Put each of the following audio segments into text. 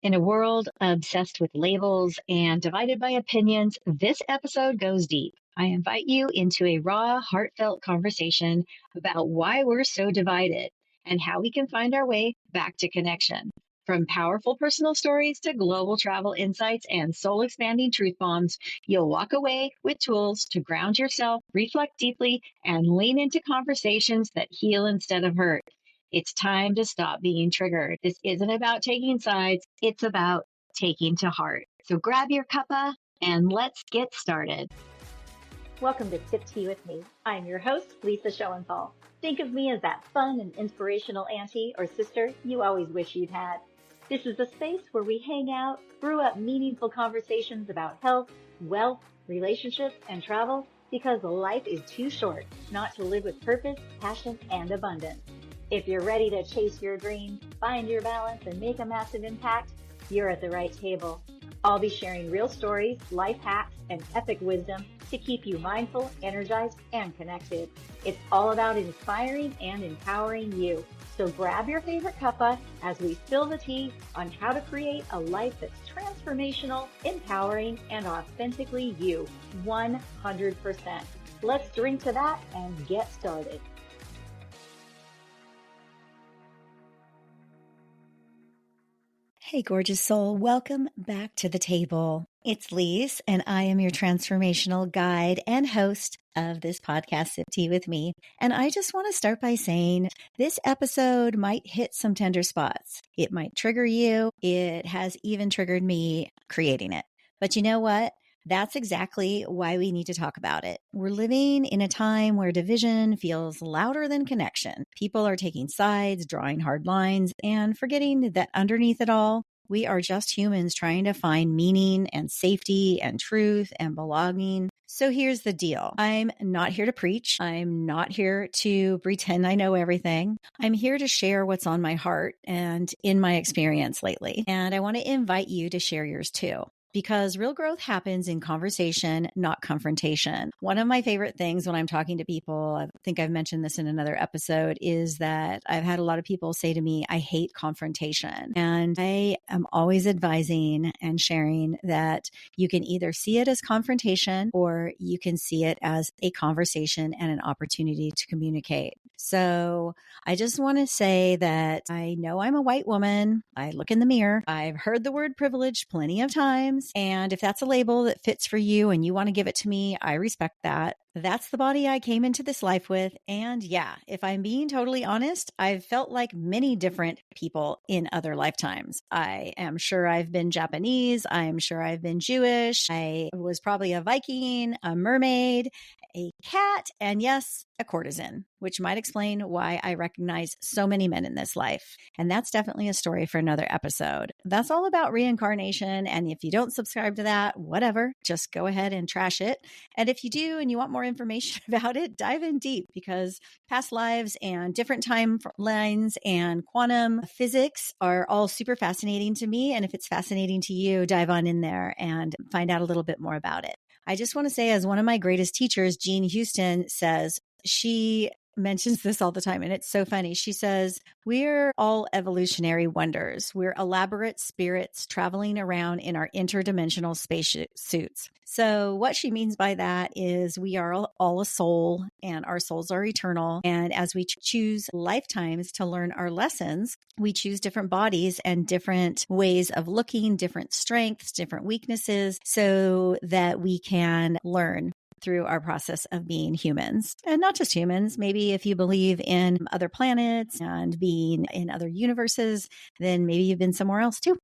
In a world obsessed with labels and divided by opinions, this episode goes deep. I invite you into a raw, heartfelt conversation about why we're so divided and how we can find our way back to connection. From powerful personal stories to global travel insights and soul expanding truth bombs, you'll walk away with tools to ground yourself, reflect deeply, and lean into conversations that heal instead of hurt. It's time to stop being triggered. This isn't about taking sides, it's about taking to heart. So grab your cuppa and let's get started. Welcome to Sip Tea with me. I'm your host, Lisa Schoenthal. Think of me as that fun and inspirational auntie or sister you always wish you'd had. This is a space where we hang out, brew up meaningful conversations about health, wealth, relationships, and travel because life is too short not to live with purpose, passion, and abundance. If you're ready to chase your dreams, find your balance, and make a massive impact, you're at the right table. I'll be sharing real stories, life hacks, and epic wisdom to keep you mindful, energized, and connected. It's all about inspiring and empowering you. So grab your favorite cuppa as we spill the tea on how to create a life that's transformational, empowering, and authentically you, 100%. Let's drink to that and get started. Hey, gorgeous soul. Welcome back to the table. It's Lise, and I am your transformational guide and host of this podcast, Sip Tea with Me. And I just want to start by saying this episode might hit some tender spots. It might trigger you. It has even triggered me creating it. But you know what? That's exactly why we need to talk about it. We're living in a time where division feels louder than connection. People are taking sides, drawing hard lines, and forgetting that underneath it all, we are just humans trying to find meaning and safety and truth and belonging. So here's the deal. I'm not here to preach. I'm not here to pretend I know everything. I'm here to share what's on my heart and in my experience lately. And I want to invite you to share yours too. Because real growth happens in conversation, not confrontation. One of my favorite things when I'm talking to people, I think I've mentioned this in another episode, is that I've had a lot of people say to me, I hate confrontation. And I am always advising and sharing that you can either see it as confrontation or you can see it as a conversation and an opportunity to communicate. So I just want to say that I know I'm a white woman. I look in the mirror. I've heard the word privilege plenty of times. And if that's a label that fits for you and you want to give it to me, I respect that. That's the body I came into this life with. And yeah, if I'm being totally honest, I've felt like many different people in other lifetimes. I am sure I've been Japanese. I'm sure I've been Jewish. I was probably a Viking, a mermaid, a cat, and yes, a courtesan, which might explain why I recognize so many men in this life. And that's definitely a story for another episode. That's all about reincarnation. And if you don't subscribe to that, whatever, just go ahead and trash it. And if you do and you want more information about it, dive in deep because past lives and different timelines and quantum physics are all super fascinating to me. And if it's fascinating to you, dive on in there and find out a little bit more about it. I just want to say, as one of my greatest teachers, Jean Houston, says, she mentions this all the time, and it's so funny. She says, we're all evolutionary wonders. We're elaborate spirits traveling around in our interdimensional space suits. So what she means by that is we are all a soul, and our souls are eternal. And as we choose lifetimes to learn our lessons, we choose different bodies and different ways of looking, different strengths, different weaknesses, so that we can learn through our process of being humans. And not just humans, maybe if you believe in other planets and being in other universes, then maybe you've been somewhere else too.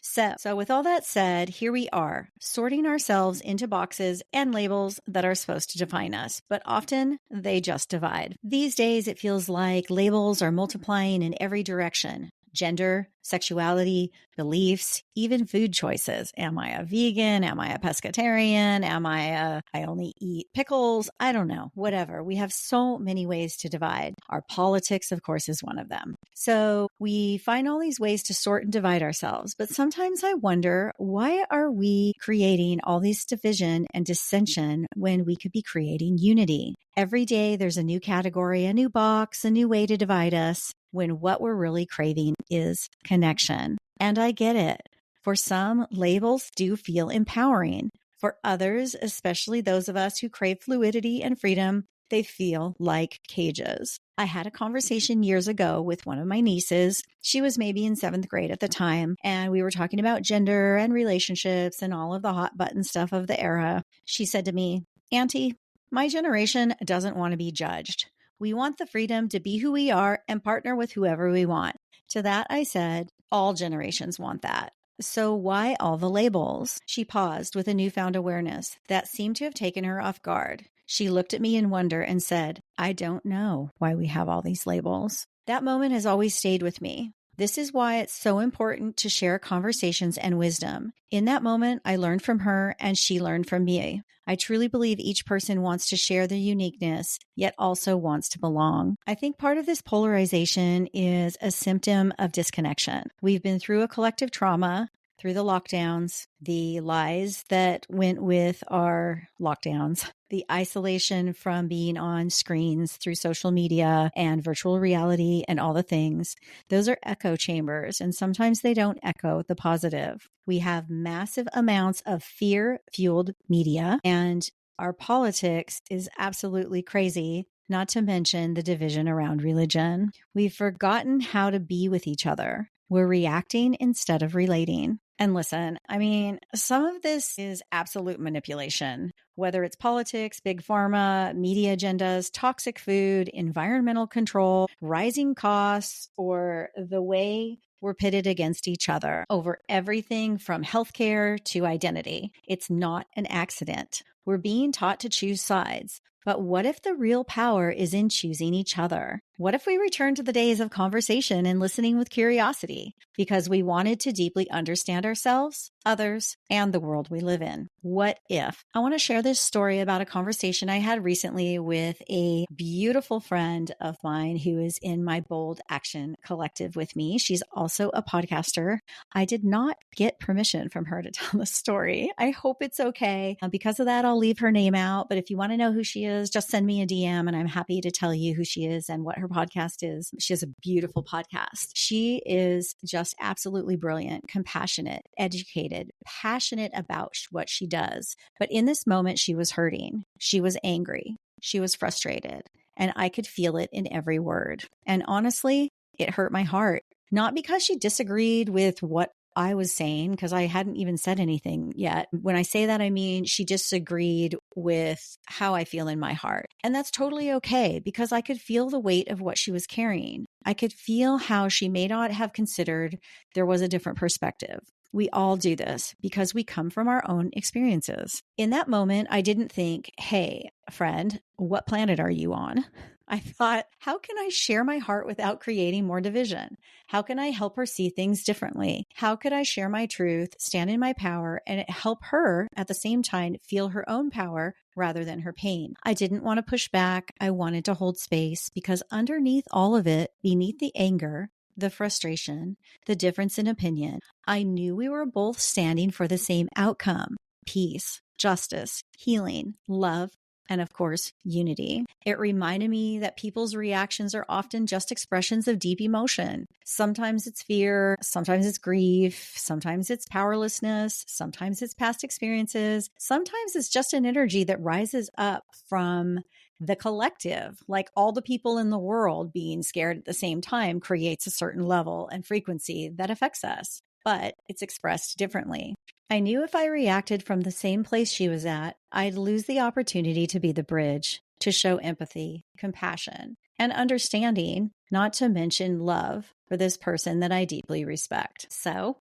So with all that said, here we are, sorting ourselves into boxes and labels that are supposed to define us, but often they just divide. These days, it feels like labels are multiplying in every direction. Gender, sexuality, beliefs, even food choices. Am I a vegan? Am I a pescatarian? I only eat pickles? I don't know, whatever. We have so many ways to divide. Our politics, of course, is one of them. So we find all these ways to sort and divide ourselves. But sometimes I wonder, why are we creating all this division and dissension when we could be creating unity? Every day there's a new category, a new box, a new way to divide us, when what we're really craving is connection. And I get it. For some, labels do feel empowering. For others, especially those of us who crave fluidity and freedom, they feel like cages. I had a conversation years ago with one of my nieces. She was maybe in 7th grade at the time, and we were talking about gender and relationships and all of the hot button stuff of the era. She said to me, "Auntie, my generation doesn't want to be judged. We want the freedom to be who we are and partner with whoever we want." To that, I said, all generations want that. So why all the labels? She paused with a newfound awareness that seemed to have taken her off guard. She looked at me in wonder and said, "I don't know why we have all these labels." That moment has always stayed with me. This is why it's so important to share conversations and wisdom. In that moment, I learned from her and she learned from me. I truly believe each person wants to share their uniqueness, yet also wants to belong. I think part of this polarization is a symptom of disconnection. We've been through a collective trauma, through the lockdowns, the lies that went with our lockdowns, the isolation from being on screens through social media and virtual reality and all the things. Those are echo chambers, and sometimes they don't echo the positive. We have massive amounts of fear-fueled media, and our politics is absolutely crazy, not to mention the division around religion. We've forgotten how to be with each other. We're reacting instead of relating. And listen, I mean, some of this is absolute manipulation, whether it's politics, big pharma, media agendas, toxic food, environmental control, rising costs, or the way we're pitted against each other over everything from healthcare to identity. It's not an accident. We're being taught to choose sides. But what if the real power is in choosing each other? What if we return to the days of conversation and listening with curiosity because we wanted to deeply understand ourselves, others, and the world we live in? What if? I want to share this story about a conversation I had recently with a beautiful friend of mine who is in my Bold Action Collective with me. She's also a podcaster. I did not get permission from her to tell the story. I hope it's okay. Because of that, I'll leave her name out. But if you want to know who she is, just send me a DM and I'm happy to tell you who she is and what her podcast is. She has a beautiful podcast. She is just absolutely brilliant, compassionate, educated, passionate about what she does. But in this moment, she was hurting. She was angry. She was frustrated. And I could feel it in every word. And honestly, it hurt my heart. Not because she disagreed with what I was saying, because I hadn't even said anything yet. When I say that, I mean she disagreed with how I feel in my heart. And that's totally okay, because I could feel the weight of what she was carrying. I could feel how she may not have considered there was a different perspective. We all do this because we come from our own experiences. In that moment, I didn't think, "Hey, friend, what planet are you on?" I thought, how can I share my heart without creating more division? How can I help her see things differently? How could I share my truth, stand in my power, and help her at the same time feel her own power rather than her pain? I didn't want to push back. I wanted to hold space because underneath all of it, beneath the anger, the frustration, the difference in opinion, I knew we were both standing for the same outcome: peace, justice, healing, love, and of course, unity. It reminded me that people's reactions are often just expressions of deep emotion. Sometimes it's fear, sometimes it's grief, sometimes it's powerlessness, sometimes it's past experiences, sometimes it's just an energy that rises up from the collective, like all the people in the world being scared at the same time creates a certain level and frequency that affects us, but it's expressed differently. I knew if I reacted from the same place she was at, I'd lose the opportunity to be the bridge, to show empathy, compassion, and understanding, not to mention love for this person that I deeply respect. So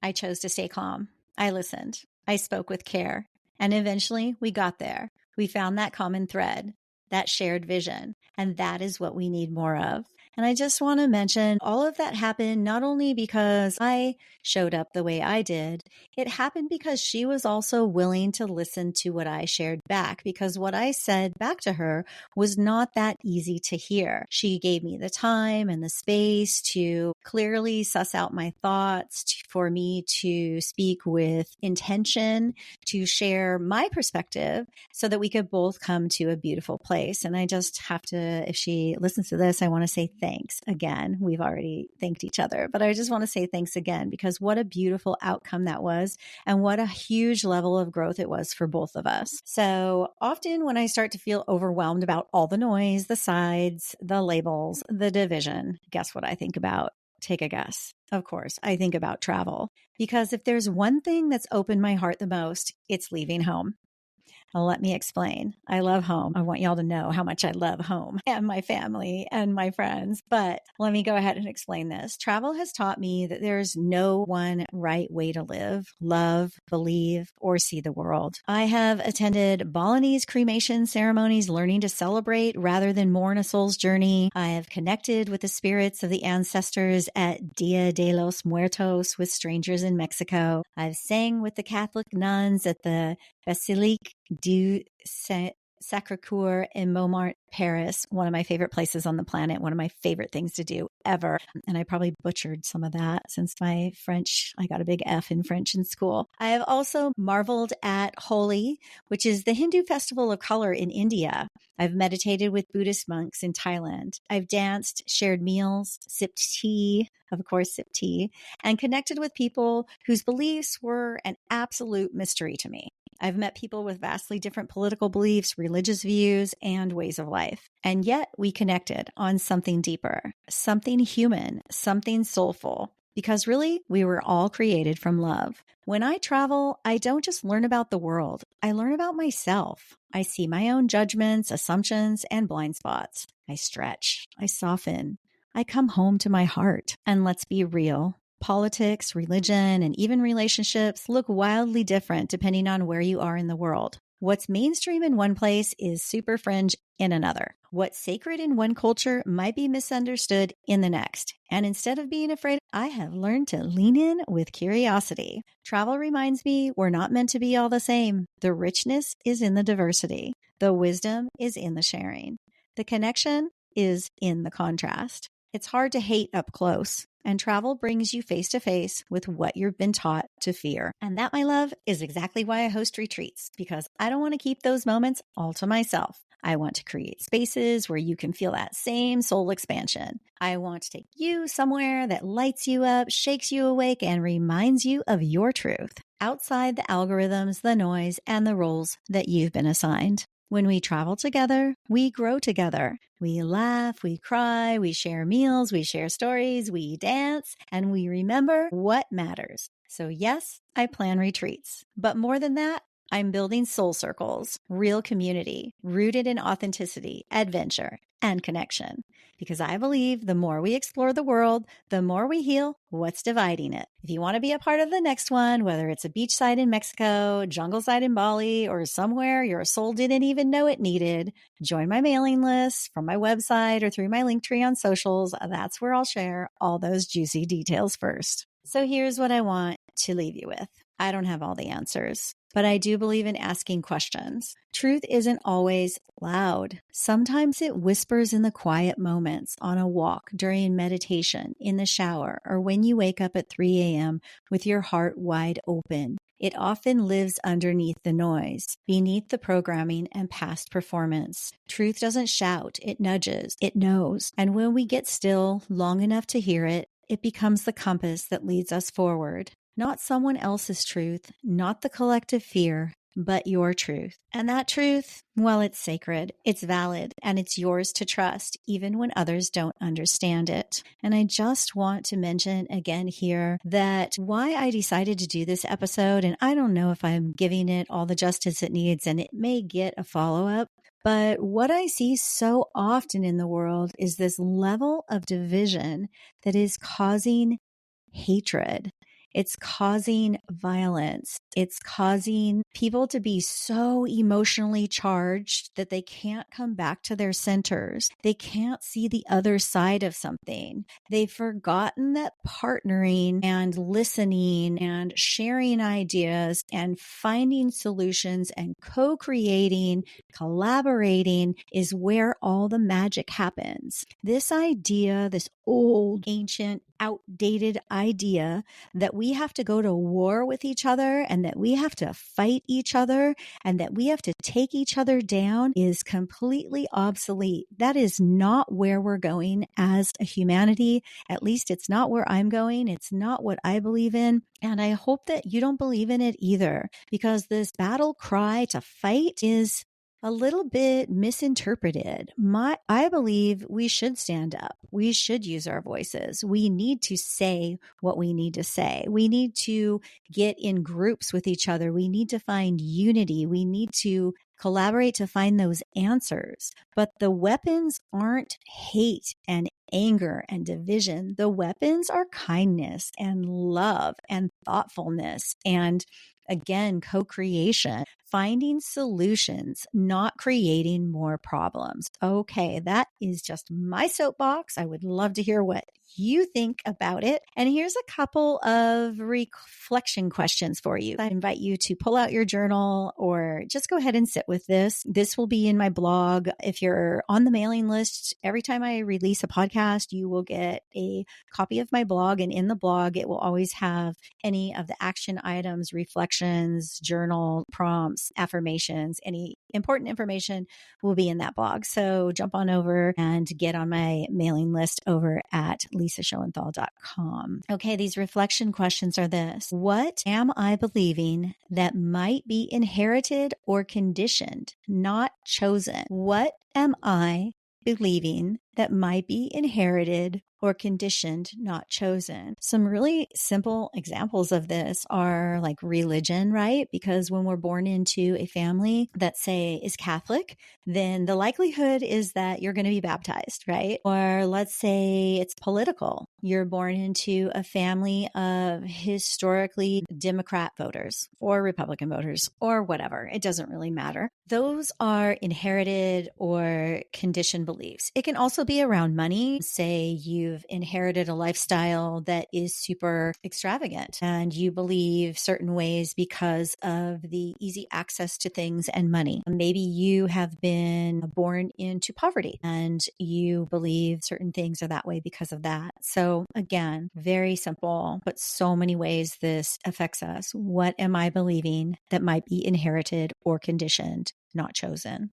I chose to stay calm. I listened. I spoke with care. And eventually we got there. We found that common thread, that shared vision. And that is what we need more of. And I just want to mention all of that happened not only because I showed up the way I did, it happened because she was also willing to listen to what I shared back, because what I said back to her was not that easy to hear. She gave me the time and the space to clearly suss out my thoughts, for me to speak with intention, to share my perspective so that we could both come to a beautiful place. And I just have to, if she listens to this, I want to say thank thanks again. We've already thanked each other, but I just want to say thanks again because what a beautiful outcome that was and what a huge level of growth it was for both of us. So often when I start to feel overwhelmed about all the noise, the sides, the labels, the division, guess what I think about? Take a guess. Of course, I think about travel because if there's one thing that's opened my heart the most, it's leaving home. Well, let me explain. I love home. I want y'all to know how much I love home and my family and my friends. But let me go ahead and explain this. Travel has taught me that there's no one right way to live, love, believe, or see the world. I have attended Balinese cremation ceremonies, learning to celebrate rather than mourn a soul's journey. I have connected with the spirits of the ancestors at Dia de los Muertos with strangers in Mexico. I've sang with the Catholic nuns at the Basilique du Sacré-Cœur in Montmartre, Paris, one of my favorite places on the planet, one of my favorite things to do ever. And I probably butchered some of that since my French, I got a big F in French in school. I have also marveled at Holi, which is the Hindu festival of color in India. I've meditated with Buddhist monks in Thailand. I've danced, shared meals, sipped tea, of course, sipped tea, and connected with people whose beliefs were an absolute mystery to me. I've met people with vastly different political beliefs, religious views, and ways of life. And yet we connected on something deeper, something human, something soulful. Because really, we were all created from love. When I travel, I don't just learn about the world. I learn about myself. I see my own judgments, assumptions, and blind spots. I stretch. I soften. I come home to my heart. And let's be real. Politics, religion, and even relationships look wildly different depending on where you are in the world. What's mainstream in one place is super fringe in another. What's sacred in one culture might be misunderstood in the next. And instead of being afraid, I have learned to lean in with curiosity. Travel reminds me we're not meant to be all the same. The richness is in the diversity. The wisdom is in the sharing. The connection is in the contrast. It's hard to hate up close. And travel brings you face to face with what you've been taught to fear. And that, my love, is exactly why I host retreats, because I don't want to keep those moments all to myself. I want to create spaces where you can feel that same soul expansion. I want to take you somewhere that lights you up, shakes you awake, and reminds you of your truth, outside the algorithms, the noise, and the roles that you've been assigned. When we travel together, we grow together. We laugh, we cry, we share meals, we share stories, we dance, and we remember what matters. So yes, I plan retreats. But more than that, I'm building soul circles, real community, rooted in authenticity, adventure, and connection. Because I believe the more we explore the world, the more we heal what's dividing it. If you want to be a part of the next one, whether it's a beachside in Mexico, jungle side in Bali, or somewhere your soul didn't even know it needed, join my mailing list from my website or through my link tree on socials. That's where I'll share all those juicy details first. So here's what I want to leave you with. I don't have all the answers, but I do believe in asking questions. Truth isn't always loud. Sometimes it whispers in the quiet moments, on a walk, during meditation, in the shower, or when you wake up at 3 a.m. with your heart wide open. It often lives underneath the noise, beneath the programming and past performance. Truth doesn't shout, it nudges, it knows. And when we get still long enough to hear it, it becomes the compass that leads us forward. Not someone else's truth, not the collective fear, but your truth. And that truth, well, it's sacred, it's valid, and it's yours to trust, even when others don't understand it. And I just want to mention again here that why I decided to do this episode, and I don't know if I'm giving it all the justice it needs, and it may get a follow-up, but what I see so often in the world is this level of division that is causing hatred. It's causing violence. It's causing people to be so emotionally charged that they can't come back to their centers. They can't see the other side of something. They've forgotten that partnering and listening and sharing ideas and finding solutions and co-creating, collaborating is where all the magic happens. This idea, this old, ancient, outdated idea that we have to go to war with each other and that we have to fight each other and that we have to take each other down is completely obsolete. That is not where we're going as a humanity. At least it's not where I'm going. It's not what I believe in. And I hope that you don't believe in it either, because this battle cry to fight is a little bit misinterpreted. I believe we should stand up. We should use our voices. We need to say what we need to say. We need to get in groups with each other. We need to find unity. We need to collaborate to find those answers. But the weapons aren't hate and anger and division. The weapons are kindness and love and thoughtfulness and, again, co-creation, finding solutions, not creating more problems. Okay, that is just my soapbox. I would love to hear what you think about it. And here's a couple of reflection questions for you. I invite you to pull out your journal or just go ahead and sit with this. This will be in my blog. If you're on the mailing list, every time I release a podcast, you will get a copy of my blog. And in the blog, it will always have any of the action items, reflections, journal prompts, affirmations, any important information will be in that blog. So jump on over and get on my mailing list over at lisaschoenthal.com. Okay, these reflection questions are this. What am I believing that might be inherited or conditioned, not chosen? What am I believing that might be inherited or conditioned, not chosen? Some really simple examples of this are like religion, right? Because when we're born into a family that, say, is Catholic, then the likelihood is that you're going to be baptized, right? Or let's say it's political. You're born into a family of historically Democrat voters or Republican voters or whatever. It doesn't really matter. Those are inherited or conditioned beliefs. It can also be around money. Say you've inherited a lifestyle that is super extravagant and you believe certain ways because of the easy access to things and money. Maybe you have been born into poverty and you believe certain things are that way because of that. So again, very simple, but so many ways this affects us. What am I believing that might be inherited or conditioned, not chosen?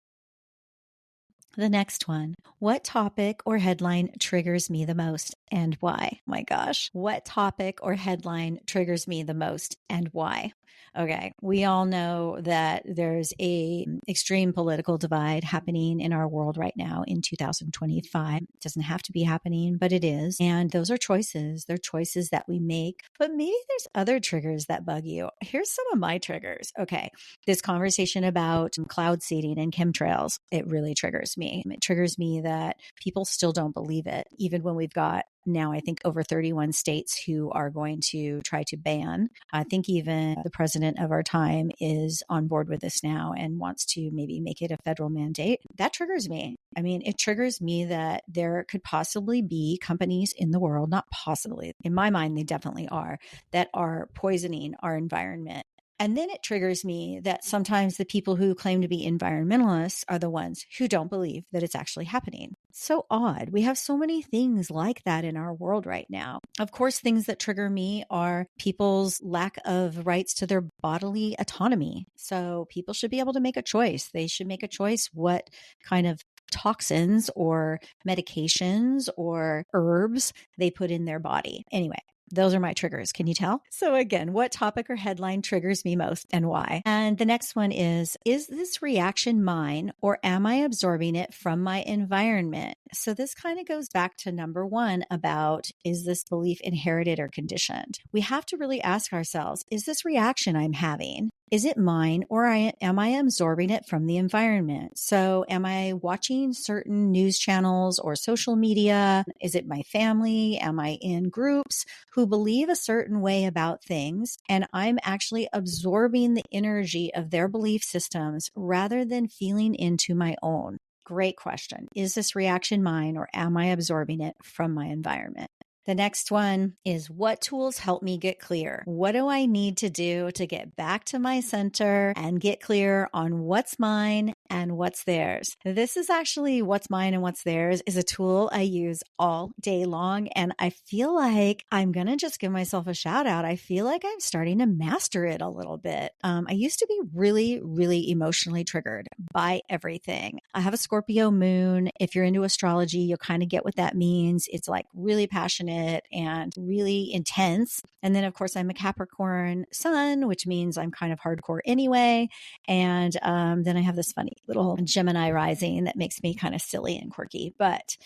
The next one, what topic or headline triggers me the most and why? My gosh, what topic or headline triggers me the most and why? Okay, we all know that there's a extreme political divide happening in our world right now in 2025. It doesn't have to be happening, but it is. And those are choices. They're choices that we make. But maybe there's other triggers that bug you. Here's some of my triggers. Okay, this conversation about cloud seeding and chemtrails, it really triggers me. It triggers me that people still don't believe it, even when we've got now, I think, over 31 states who are going to try to ban. I think even the president of our time is on board with this now and wants to maybe make it a federal mandate. That triggers me. I mean, it triggers me that there could possibly be companies in the world, not possibly, in my mind, they definitely are, that are poisoning our environment. And then it triggers me that sometimes the people who claim to be environmentalists are the ones who don't believe that it's actually happening. So odd. We have so many things like that in our world right now. Of course, things that trigger me are people's lack of rights to their bodily autonomy. So people should be able to make a choice. They should make a choice what kind of toxins or medications or herbs they put in their body. Anyway, those are my triggers. Can you tell? So again, what topic or headline triggers me most and why? And the next one is this reaction mine or am I absorbing it from my environment? So this kind of goes back to number one about, is this belief inherited or conditioned? We have to really ask ourselves, is this reaction I'm having, is it mine or am I absorbing it from the environment? So am I watching certain news channels or social media? Is it my family? Am I in groups who believe a certain way about things and I'm actually absorbing the energy of their belief systems rather than feeling into my own? Great question. Is this reaction mine or am I absorbing it from my environment? The next one is, what tools help me get clear? What do I need to do to get back to my center and get clear on what's mine and what's theirs? This is actually what's mine and what's theirs is a tool I use all day long. And I feel like I'm going to just give myself a shout out. I feel like I'm starting to master it a little bit. I used to be really, really emotionally triggered by everything. I have a Scorpio moon. If you're into astrology, you'll kind of get what that means. It's like really passionate and really intense. And then, of course, I'm a Capricorn sun, which means I'm kind of hardcore anyway. And then I have this funny little Gemini rising that makes me kind of silly and quirky. But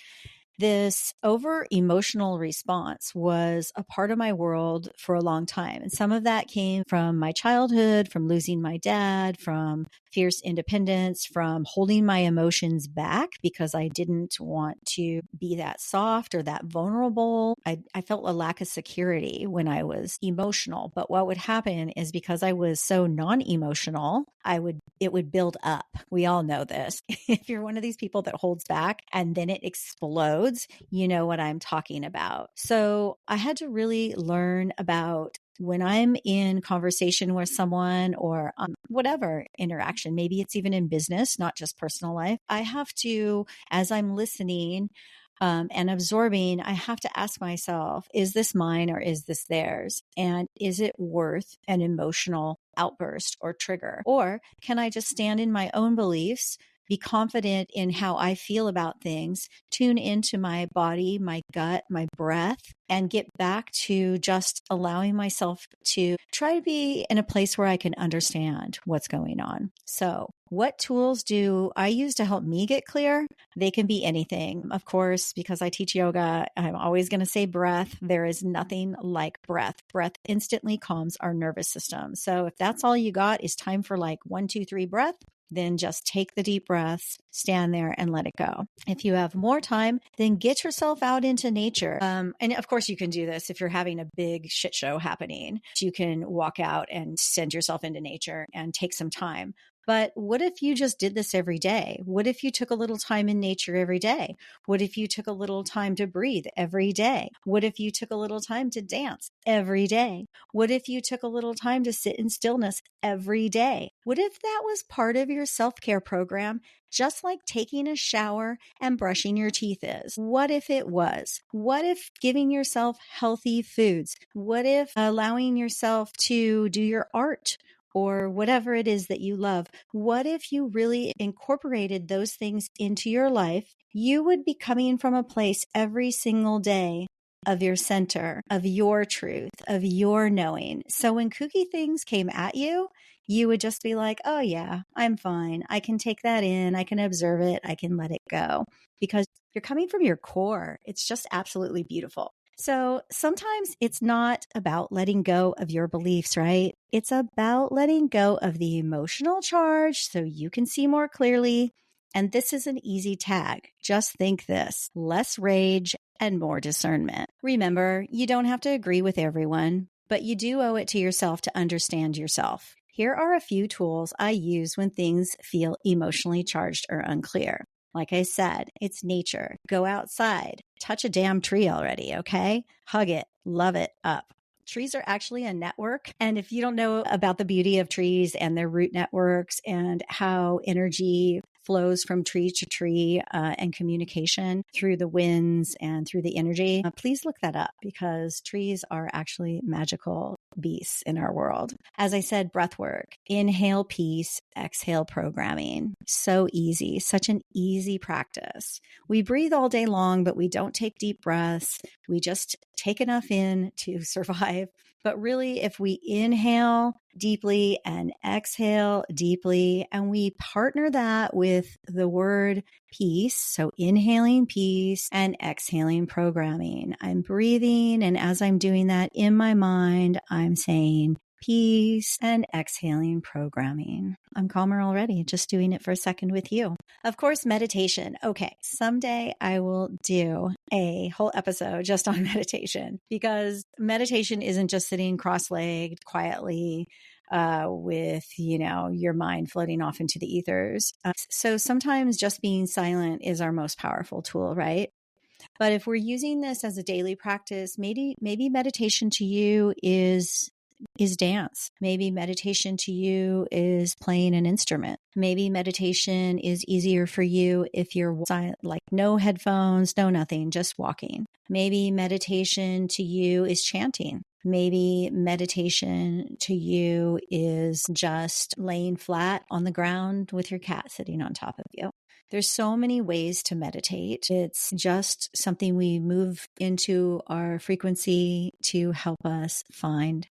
this over emotional response was a part of my world for a long time. And some of that came from my childhood, from losing my dad, from fierce independence, from holding my emotions back because I didn't want to be that soft or that vulnerable. I felt a lack of security when I was emotional. But what would happen is because I was so non-emotional, it would build up. We all know this. If you're one of these people that holds back and then it explodes, you know what I'm talking about. So I had to really learn about when I'm in conversation with someone or whatever interaction, maybe it's even in business, not just personal life. I have to, as I'm listening, and absorbing, I have to ask myself, is this mine or is this theirs? And is it worth an emotional outburst or trigger? Or can I just stand in my own beliefs, be confident in how I feel about things, tune into my body, my gut, my breath, and get back to just allowing myself to try to be in a place where I can understand what's going on. So, what tools do I use to help me get clear? They can be anything. Of course, because I teach yoga, I'm always going to say breath. There is nothing like breath. Breath instantly calms our nervous system. So if that's all you got is time for like 1, 2, 3 breath, then just take the deep breaths, stand there and let it go. If you have more time, then get yourself out into nature. And of course you can do this if you're having a big shit show happening. You can walk out and send yourself into nature and take some time. But what if you just did this every day? What if you took a little time in nature every day? What if you took a little time to breathe every day? What if you took a little time to dance every day? What if you took a little time to sit in stillness every day? What if that was part of your self-care program, just like taking a shower and brushing your teeth is? What if it was? What if giving yourself healthy foods? What if allowing yourself to do your art or whatever it is that you love? What if you really incorporated those things into your life? You would be coming from a place every single day of your center, of your truth, of your knowing. So when kooky things came at you, you would just be like, oh yeah, I'm fine. I can take that in. I can observe it. I can let it go because you're coming from your core. It's just absolutely beautiful. So sometimes it's not about letting go of your beliefs, right? It's about letting go of the emotional charge so you can see more clearly. And this is an easy tag. Just think this: less rage and more discernment. Remember, you don't have to agree with everyone, but you do owe it to yourself to understand yourself. Here are a few tools I use when things feel emotionally charged or unclear. Like I said, it's nature. Go outside. Touch a damn tree already, okay? Hug it. Love it up. Trees are actually a network. And if you don't know about the beauty of trees and their root networks and how energy flows from tree to tree and communication through the winds and through the energy, please look that up because trees are actually magical beasts in our world. As I said, breath work, inhale peace, exhale programming. So easy, such an easy practice. We breathe all day long, but we don't take deep breaths. We just take enough in to survive. But really, if we inhale deeply and exhale deeply, and we partner that with the word peace, so inhaling peace and exhaling programming, I'm breathing. And as I'm doing that in my mind, I'm saying peace and exhaling programming. I'm calmer already, just doing it for a second with you. Of course, meditation. Okay, someday I will do a whole episode just on meditation because meditation isn't just sitting cross-legged quietly with, your mind floating off into the ethers. So sometimes just being silent is our most powerful tool, right? But if we're using this as a daily practice, maybe meditation to you is dance. Maybe meditation to you is playing an instrument. Maybe meditation is easier for you if you're silent, like no headphones, no nothing, just walking. Maybe meditation to you is chanting. Maybe meditation to you is just laying flat on the ground with your cat sitting on top of you. There's so many ways to meditate. It's just something we move into our frequency to help us find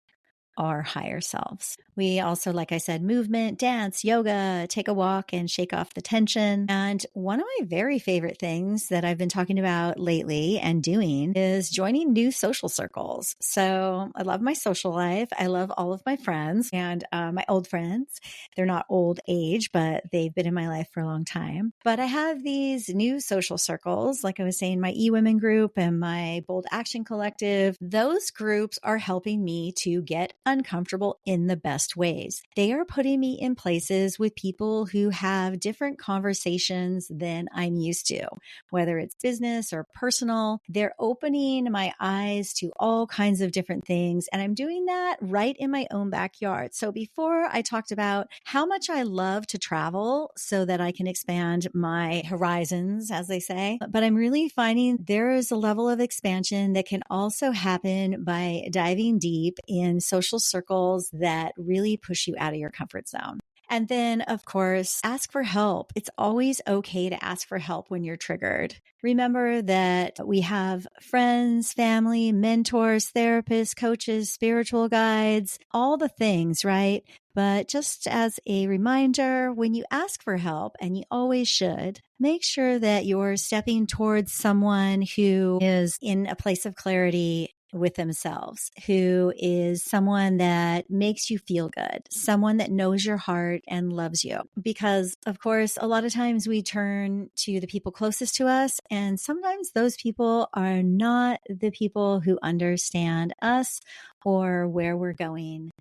our higher selves. We also, like I said, movement, dance, yoga, take a walk and shake off the tension. And one of my very favorite things that I've been talking about lately and doing is joining new social circles. So I love my social life. I love all of my friends and my old friends. They're not old age, but they've been in my life for a long time. But I have these new social circles, like I was saying, my E-Women group and my Bold Action Collective. Those groups are helping me to get uncomfortable in the best ways. They are putting me in places with people who have different conversations than I'm used to, whether it's business or personal. They're opening my eyes to all kinds of different things. And I'm doing that right in my own backyard. So before I talked about how much I love to travel so that I can expand my horizons, as they say, but I'm really finding there is a level of expansion that can also happen by diving deep in social circles that really push you out of your comfort zone. And then, of course, ask for help. It's always okay to ask for help when you're triggered. Remember that we have friends, family, mentors, therapists, coaches, spiritual guides, all the things, right? But just as a reminder, when you ask for help, and you always should, make sure that you're stepping towards someone who is in a place of clarity with themselves, who is someone that makes you feel good, someone that knows your heart and loves you. Because, of course, a lot of times we turn to the people closest to us, and sometimes those people are not the people who understand us or where we're going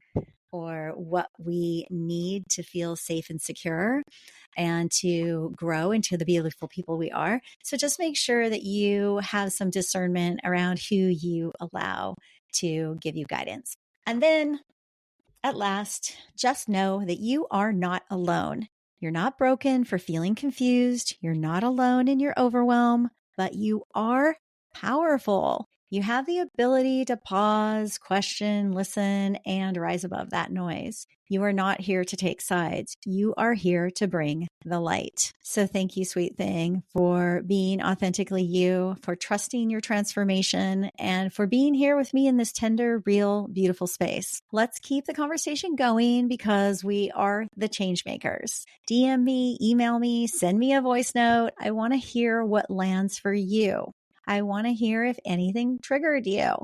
or what we need to feel safe and secure and to grow into the beautiful people we are. So just make sure that you have some discernment around who you allow to give you guidance. And then at last, just know that you are not alone. You're not broken for feeling confused. You're not alone in your overwhelm, but you are powerful. You have the ability to pause, question, listen, and rise above that noise. You are not here to take sides. You are here to bring the light. So thank you, sweet thing, for being authentically you, for trusting your transformation, and for being here with me in this tender, real, beautiful space. Let's keep the conversation going because we are the change makers. DM me, email me, send me a voice note. I want to hear what lands for you. I want to hear if anything triggered you.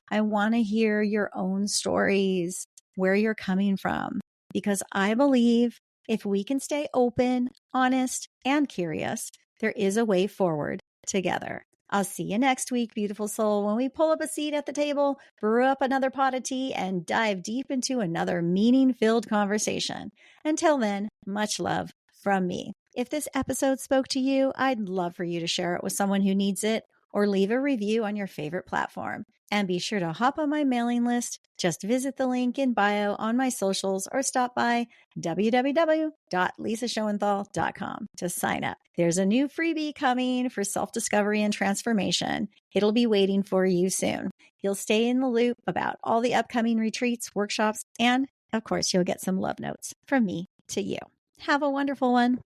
I want to hear your own stories, where you're coming from, because I believe if we can stay open, honest, and curious, there is a way forward together. I'll see you next week, beautiful soul, when we pull up a seat at the table, brew up another pot of tea, and dive deep into another meaning-filled conversation. Until then, much love from me. If this episode spoke to you, I'd love for you to share it with someone who needs it, or leave a review on your favorite platform. And be sure to hop on my mailing list. Just visit the link in bio on my socials or stop by www.lisaschoenthal.com to sign up. There's a new freebie coming for self-discovery and transformation. It'll be waiting for you soon. You'll stay in the loop about all the upcoming retreats, workshops, and of course, you'll get some love notes from me to you. Have a wonderful one.